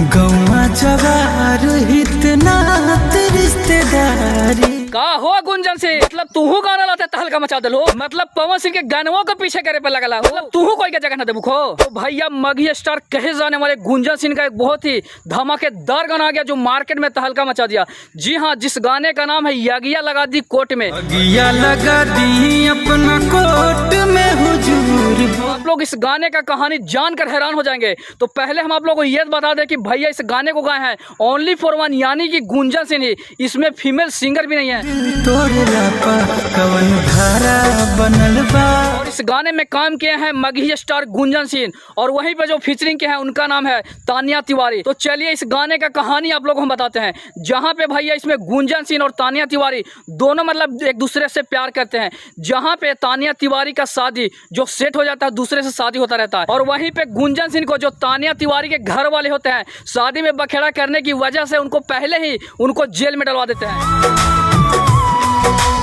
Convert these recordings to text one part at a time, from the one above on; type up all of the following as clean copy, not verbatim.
गौवा जवार इतना रिश्तेदारी का हो गुंजन सिंह, मतलब तूहू गाना लाते तहलका मचा दलो, मतलब पवन सिंह के गानों को पीछे करे पे लगला, मतलब तूहू कोई के जगह न देबुखो। तो भैया मगही स्टार कहे जाने वाले गुंजन सिंह का एक बहुत ही धमाकेदार गाना आ गया जो मार्केट में तहलका मचा दिया। जी हाँ, जिस गाने का नाम है यगिया लगा दी कोट में। यगिया लगा दी अपना कोट में हुजूर। आप लोग इस गाने का कहानी जानकर हैरान हो जाएंगे। तो पहले हम आप लोगों को ये बता दें कि भैया इस गाने को गाए हैं ओनली फॉर वन, यानी कि गुंजन सिंह ही, इसमें फीमेल सिंगर भी नहीं है। कवन धारा बनल बा। और इस गाने में काम किए हैं मगही स्टार गुंजन सिंह, और वहीं पे जो फीचरिंग के हैं उनका नाम है तानिया तिवारी। तो चलिए इस गाने का कहानी आप लोगों को हम बताते हैं, जहां पे भैया इसमें गुंजन सिंह और तानिया तिवारी दोनों मतलब एक दूसरे से प्यार करते हैं। जहां पे तानिया तिवारी का शादी जो सेट हो जाता है, दूसरे से शादी होता रहता है, और वहीं पे गुंजन सिंह को जो तानिया तिवारी के घर वाले होते हैं शादी में बखेड़ा करने की वजह से उनको पहले ही उनको जेल में डलवा देते हैं।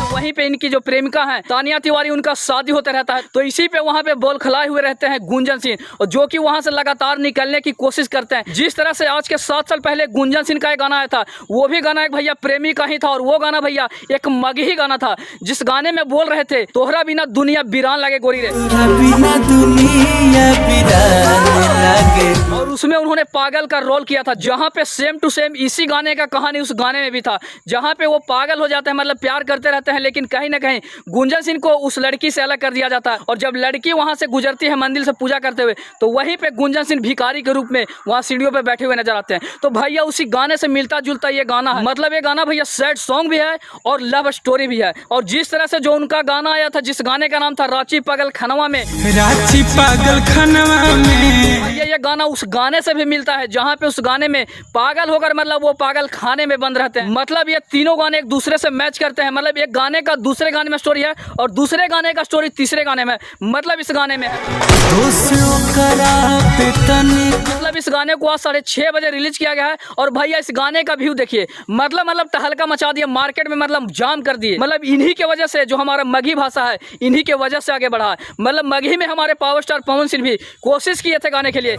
वहीं पे इनकी जो प्रेमिका है तानिया तिवारी, उनका शादी होता रहता है। तो इसी पे वहां पे बोल खलाए हुए रहते हैं गुंजन सिंह, और जो कि वहां से लगातार निकलने की कोशिश करते हैं। जिस तरह से आज के 7 साल पहले गुंजन सिंह का एक गाना आया था, वो भी गाना एक भैया प्रेमी का ही था, और वो गाना भैया एक मगही गाना था, जिस गाने में बोल रहे थे तोहरा बिना दुनिया वीरान लगे गोरी रे, बिना दुनिया वीरान लगे। और उसमें उन्होंने पागल का रोल किया था, जहाँ पे सेम टू सेम इसी गाने का कहानी उस गाने में भी था, जहाँ पे वो पागल हो जाते हैं, मतलब प्यार करते रहते हैं, लेकिन कहीं ना कहीं गुंजन सिंह को उस लड़की से अलग कर दिया जाता है। और जब लड़की वहां से गुजरती है मंदिर से पूजा करते हुए, तो वहीं पे गुंजन सिंह भिखारी के रूप में वहां सीढ़ियों पे बैठे हुए नजर आते हैं। तो भैया उसी गाने से मिलता जुलता ये गाना है, मतलब ये गाना भैया सैड सॉन्ग भी है और लव स्टोरी भी है। और जिस तरह से जो उनका गाना आया था, जिस गाने का नाम था रांची पागल खनवा में, रांची पागल खनवा में, भैया ये गाना उस गाने से भी मिलता है, जहाँ पे उस गाने में पागल होकर मतलब वो पागल खाने में बंद रहते हैं। मतलब ये तीनों गाने एक दूसरे से मैच करते हैं, मतलब एक गाने का दूसरे गाने में स्टोरी है और दूसरे गाने का स्टोरी तीसरे गाने में, मतलब इस गाने में है। मतलब इस गाने को आज 6:30 बजे रिलीज किया गया है। और भैया इस गाने का व्यू देखिए, मतलब तहलका मचा दिया मार्केट में, मतलब जाम कर दिए। मतलब इन्हीं के वजह से जो हमारा मगही भाषा है, इन्हीं के वजह से आगे बढ़ा है। मतलब मगही में हमारे पावर स्टार पवन सिंह भी कोशिश किए थे गाने के लिए,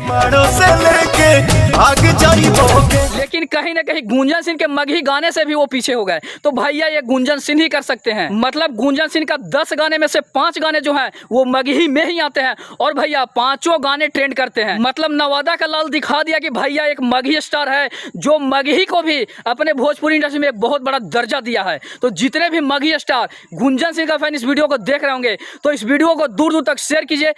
लेकिन कहीं ना कहीं गुंजन सिंह के मगही गाने से भी वो पीछे हो गए। तो भैया ये गुंजन सिंह ही कर सकते हैं। मतलब गुंजन सिंह का 10 गाने में से 5 गाने जो हैं वो मगही में ही आते हैं, और भैया 5 गाने ट्रेंड करते हैं। मतलब नवादा का लाल दिखा दिया कि भैया एक मगही स्टार है, जो मगही को भी अपने भोजपुरी इंडस्ट्री में एक बहुत बड़ा दर्जा दिया है। तो जितने भी मगही स्टार गुंजन सिंह का फैन इस वीडियो को देख रहे होंगे, तो इस वीडियो को दूर दूर तक शेयर कीजिए